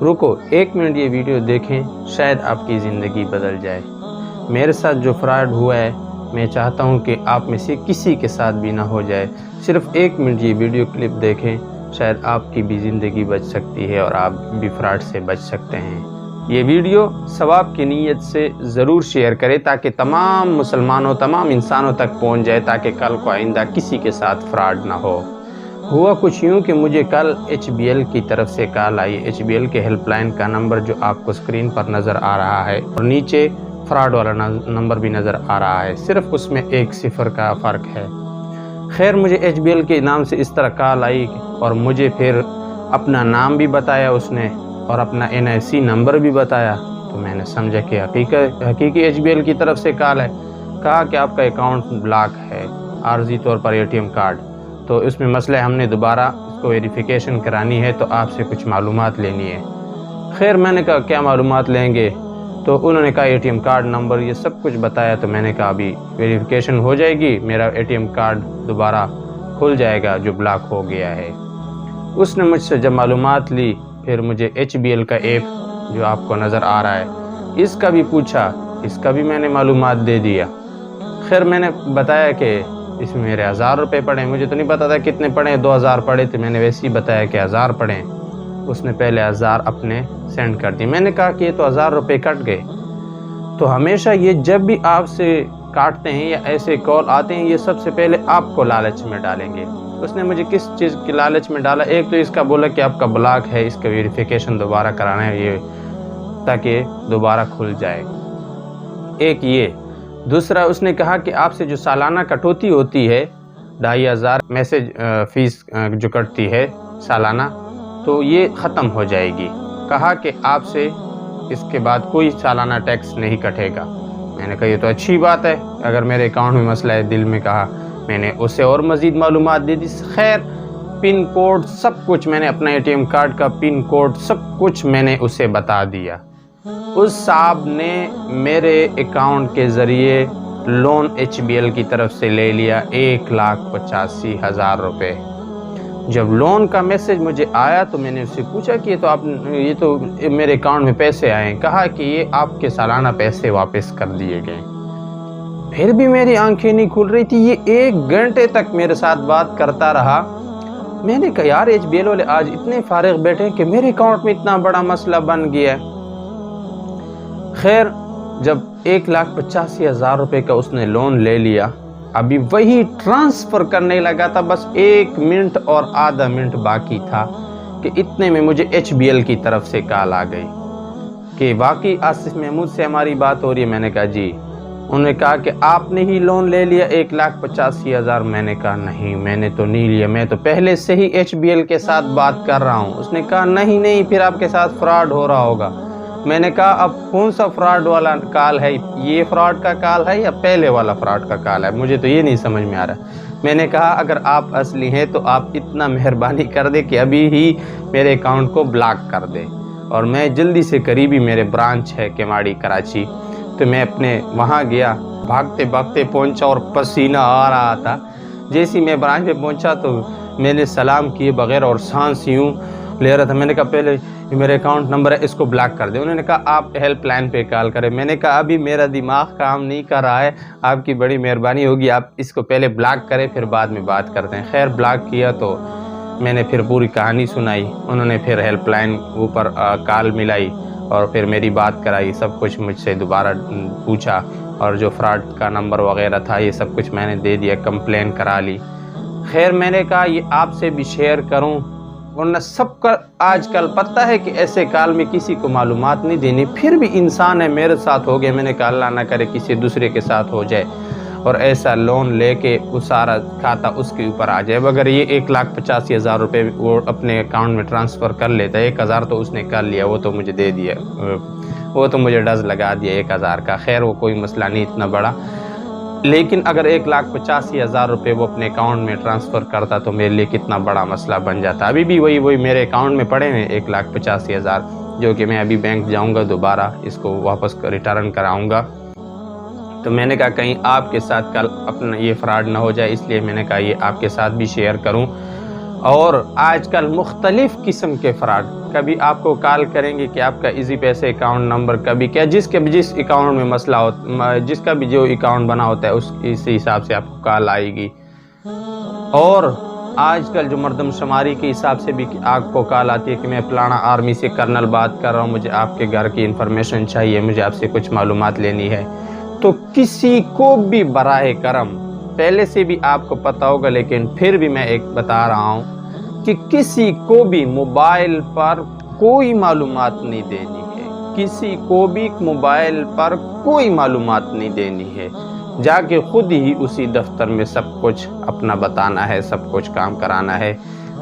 रुको 1 मिनट ये वीडियो देखें, शायद आपकी ज़िंदगी बदल जाए। मेरे साथ जो फ्रॉड हुआ है, मैं चाहता हूँ कि आप में से किसी के साथ भी ना हो जाए। सिर्फ 1 मिनट ये वीडियो क्लिप देखें, शायद आपकी भी ज़िंदगी बच सकती है और आप भी फ्रॉड से बच सकते हैं। ये वीडियो सवाब की नीयत से ज़रूर शेयर करें ताकि तमाम मुसलमानों, तमाम इंसानों तक पहुँच जाए, ताकि कल को आइंदा किसी के साथ फ्रॉड ना हो। हुआ कुछ यूँ कि मुझे कल HBL की तरफ से कॉल आई। HBL के हेल्पलाइन का नंबर जो आपको स्क्रीन पर नज़र आ रहा है और नीचे फ्रॉड वाला नंबर भी नज़र आ रहा है, सिर्फ उसमें 1 0 का फ़र्क है। खैर मुझे HBL के नाम से इस तरह कॉल आई और मुझे फिर अपना नाम भी बताया उसने और अपना NIC नंबर भी बताया। तो मैंने समझा कि हकीकी HBL की तरफ से कॉल है। कहा कि आपका अकाउंट ब्लॉक है, आर्जी तौर पर ATM कार्ड, तो इसमें मसला है, हमने दोबारा इसको वेरिफिकेशन करानी है, तो आपसे कुछ मालूमात लेनी है। खैर मैंने कहा क्या मालूमात लेंगे? तो उन्होंने कहा ATM कार्ड नंबर ये सब कुछ बताया। तो मैंने कहा अभी वेरिफिकेशन हो जाएगी, मेरा ATM कार्ड दोबारा खुल जाएगा जो ब्लॉक हो गया है। उसने मुझसे जब मालूमात ली, फिर मुझे HBL का ऐप जो आपको नज़र आ रहा है इसका भी पूछा, इसका भी मैंने मालूमात दे दिया। खैर मैंने बताया कि इसमें मेरे 1000 रुपये पड़े। मुझे तो नहीं पता था कितने पड़े, 2000 पड़े थे। मैंने वैसे ही बताया कि 1000 पड़े। उसने पहले 1000 अपने सेंड कर दिए। मैंने कहा कि ये तो 1000 रुपये कट गए। तो हमेशा ये जब भी आपसे काटते हैं या ऐसे कॉल आते हैं, ये सबसे पहले आपको लालच में डालेंगे। उसने मुझे किस चीज़ की लालच में डाला? एक तो इसका बोला कि आपका ब्लॉक है, इसका वेरिफिकेशन दोबारा कराना है ये, ताकि दोबारा खुल जाए। एक ये। दूसरा उसने कहा कि आपसे जो सालाना कटौती होती है 2500 मैसेज फ़ीस जो कटती है सालाना, तो ये ख़त्म हो जाएगी। कहा कि आपसे इसके बाद कोई सालाना टैक्स नहीं कटेगा। मैंने कहा ये तो अच्छी बात है, अगर मेरे अकाउंट में मसला है। दिल में कहा, मैंने उसे और मज़ीद मालूमात दे दी। खैर पिन कोड सब कुछ मैंने, अपना ATM कार्ड का पिन कोड सब कुछ मैंने उसे बता दिया। उस साहब ने मेरे अकाउंट के ज़रिए लोन HBL की तरफ से ले लिया 1,85,000 रुपये। जब लोन का मैसेज मुझे आया तो मैंने उससे पूछा कि ये तो मेरे अकाउंट में पैसे आए हैं। कहा कि ये आपके सालाना पैसे वापस कर दिए गए। फिर भी मेरी आंखें नहीं खुल रही थी। ये 1 घंटे तक मेरे साथ बात करता रहा। मैंने कहा यार HBL वाले आज इतने फारिग बैठे हैं कि मेरे अकाउंट में इतना बड़ा मसला बन गया है। खैर जब 1,85,000 रुपये का उसने लोन ले लिया, अभी वही ट्रांसफ़र करने लगा था, बस 1 मिनट और आधा मिनट बाकी था कि इतने में मुझे HBL की तरफ से कॉल आ गई कि वाकई आसिफ महमूद से हमारी बात हो रही है। मैंने कहा जी। उन्होंने कहा कि आपने ही लोन ले लिया 1,85,000। मैंने कहा नहीं, मैंने तो नहीं लिया, मैं तो पहले से ही HBL के साथ बात कर रहा हूँ। उसने कहा नहीं, फिर आपके साथ फ्रॉड हो रहा होगा। मैंने कहा अब कौन सा फ्रॉड वाला कॉल है, ये फ्रॉड का कॉल है या पहले वाला फ्रॉड का कॉल है? मुझे तो ये नहीं समझ में आ रहा। मैंने कहा अगर आप असली हैं तो आप इतना मेहरबानी कर दे कि अभी ही मेरे अकाउंट को ब्लॉक कर दे। और मैं जल्दी से, करीबी मेरे ब्रांच है केमाड़ी कराची, तो मैं अपने वहाँ गया, भागते भागते पहुँचा और पसीना आ रहा था। जैसे ही मैं ब्रांच में पहुँचा तो मैंने सलाम किए बग़ैर और सांस यूँ ले रहा था। मैंने कहा पहले मेरे अकाउंट नंबर है, इसको ब्लॉक कर दे। उन्होंने कहा आप हेल्पलाइन पे कॉल करें। मैंने कहा अभी मेरा दिमाग काम नहीं कर रहा है, आपकी बड़ी मेहरबानी होगी, आप इसको पहले ब्लॉक करें फिर बाद में बात करते हैं। खैर ब्लॉक किया तो मैंने फिर पूरी कहानी सुनाई। उन्होंने फिर हेल्पलाइन ऊपर कॉल मिलाई और फिर मेरी बात कराई, सब कुछ मुझसे दोबारा पूछा और जो फ्रॉड का नंबर वगैरह था ये सब कुछ मैंने दे दिया, कंप्लेन करा ली। खैर मैंने कहा ये आपसे भी शेयर करूं, वरना सबका आजकल पता है कि ऐसे काल में किसी को मालूमात नहीं देनी। फिर भी इंसान है, मेरे साथ हो गया। मैंने कहा अल्लाह ना करे किसी दूसरे के साथ हो जाए और ऐसा लोन लेके वो सारा खाता उसके ऊपर आ जाए। अगर ये 1,85,000 रुपये वो अपने अकाउंट में ट्रांसफ़र कर लेता, 1,000 तो उसने कर लिया, वो तो मुझे दे दिया, वो तो मुझे डज लगा दिया 1,000 का। खैर वो कोई मसला नहीं इतना बड़ा, लेकिन अगर 1,85,000 रुपये वो अपने अकाउंट में ट्रांसफ़र करता तो मेरे लिए कितना बड़ा मसला बन जाता। अभी भी वही मेरे अकाउंट में पड़े हैं 1,85,000, जो कि मैं अभी बैंक जाऊंगा, दोबारा इसको वापस रिटर्न कराऊंगा। तो मैंने कहा कहीं आपके साथ कल अपना ये फ्रॉड ना हो जाए, इसलिए मैंने कहा ये आपके साथ भी शेयर करूं। اور آج کل مختلف قسم کے فراڈ کبھی آپ کو کال کریں گے کہ آپ کا ایزی پیسے اکاؤنٹ نمبر، کبھی کیا جس اکاؤنٹ میں مسئلہ ہوتا، جس کا بھی جو اکاؤنٹ بنا ہوتا ہے اسی حساب سے آپ کو کال آئے گی. اور آج کل جو مردم شماری کے حساب سے بھی آپ کو کال آتی ہے کہ میں فلانا آرمی سے کرنل بات کر رہا ہوں، مجھے آپ کے گھر کی انفارمیشن چاہیے، مجھے آپ سے کچھ معلومات لینی ہے. تو کسی کو بھی براہ کرم، پہلے سے بھی آپ کو پتہ ہوگا لیکن پھر بھی میں ایک بتا رہا ہوں کہ کسی کو بھی موبائل پر کوئی معلومات نہیں دینی ہے، کسی کو بھی موبائل پر کوئی معلومات نہیں دینی ہے. جا کے خود ہی اسی دفتر میں سب کچھ اپنا بتانا ہے، سب کچھ کام کرانا ہے.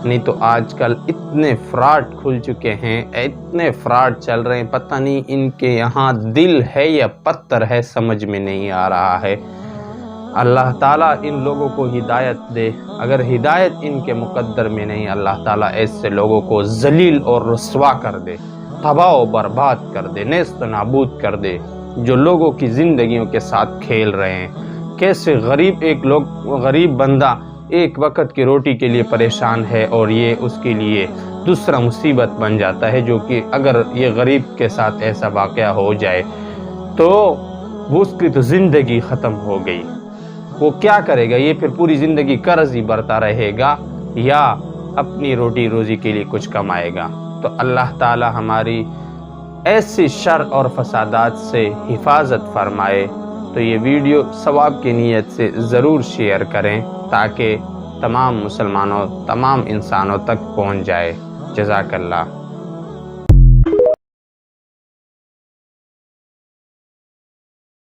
نہیں تو آج کل اتنے فراڈ کھل چکے ہیں، اتنے فراڈ چل رہے ہیں، پتہ نہیں ان کے یہاں دل ہے یا پتھر ہے، سمجھ میں نہیں آ رہا ہے. اللہ تعالیٰ ان لوگوں کو ہدایت دے. اگر ہدایت ان کے مقدر میں نہیں، اللہ تعالیٰ ایسے لوگوں کو ذلیل اور رسوا کر دے، تباہ و برباد کر دے، نیست و نابود کر دے. جو لوگوں کی زندگیوں کے ساتھ کھیل رہے ہیں، کیسے غریب بندہ ایک وقت کی روٹی کے لیے پریشان ہے اور یہ اس کے لیے دوسرا مصیبت بن جاتا ہے. جو کہ اگر یہ غریب کے ساتھ ایسا واقعہ ہو جائے تو اس کی تو زندگی ختم ہو گئی. وہ کیا کرے گا؟ یہ پھر پوری زندگی قرض ہی برتا رہے گا یا اپنی روٹی روزی کے لیے کچھ کمائے گا؟ تو اللہ تعالی ہماری ایسی شر اور فسادات سے حفاظت فرمائے. تو یہ ویڈیو ثواب کی نیت سے ضرور شیئر کریں تاکہ تمام مسلمانوں، تمام انسانوں تک پہنچ جائے. جزاک اللہ.